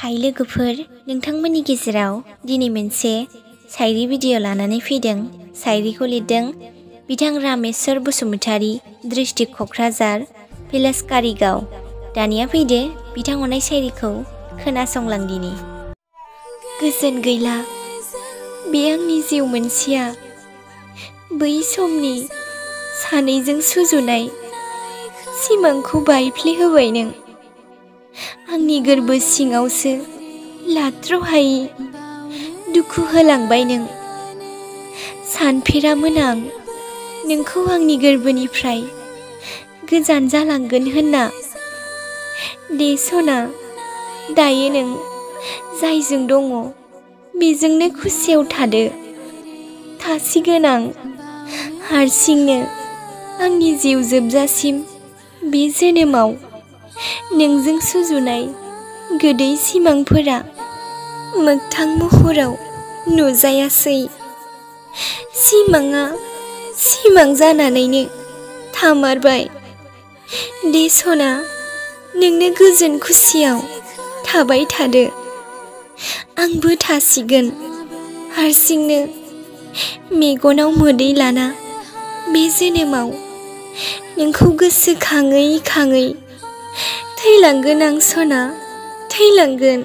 हाय लोगोफोर, नोंथांमोननि गेजेराव दिनै मोनसे शायरी भिडिअ लानानै फैदों। शायरीखौ लिरदों बिथां रामेश्वर बसुमतारी, डिस्ट्रिक्ट क'क्राझार, भिलेज कारिगाव। दानिया फैदो बिथां हरनाय शायरीखौ खोनासंलां दिनि। गोजोन गैला बे आंनि जिउ मोनसेया, बै समनि सानैजों सुजुनाय सिमांखौ बायफ्लेहोबाय नों। आंनि गोरबो सिङावसो लाथ्र'हायि दुखु होलांबाय नों। सानफेरामोन आं नोंखौ आंनि गोरबोनिफ्राय गोजान जालांगोन होनना। दे सना, दायो नों जायजों दङ बेजोंनो खुसियाव थादो। थासिगोन आं हारसिंनो आंनि जिउ जोबजासिम बे जोनोमाव। नोंजों सुजुनाय गोदै सिमांफोरा मोगथां महराव नुजायासै। सिमाङा सिमां जानानैनो थामारबाय। दे सना, नोंनो गोजोन खुसियाव थाबाय थादो। आंबो थासिगोन हारसिंनो मेगनाव मोदै लाना बे जोनोमाव। नोंखौ गोसोखाङै खाङै थैलांगोन आं सना, थैलांगोन।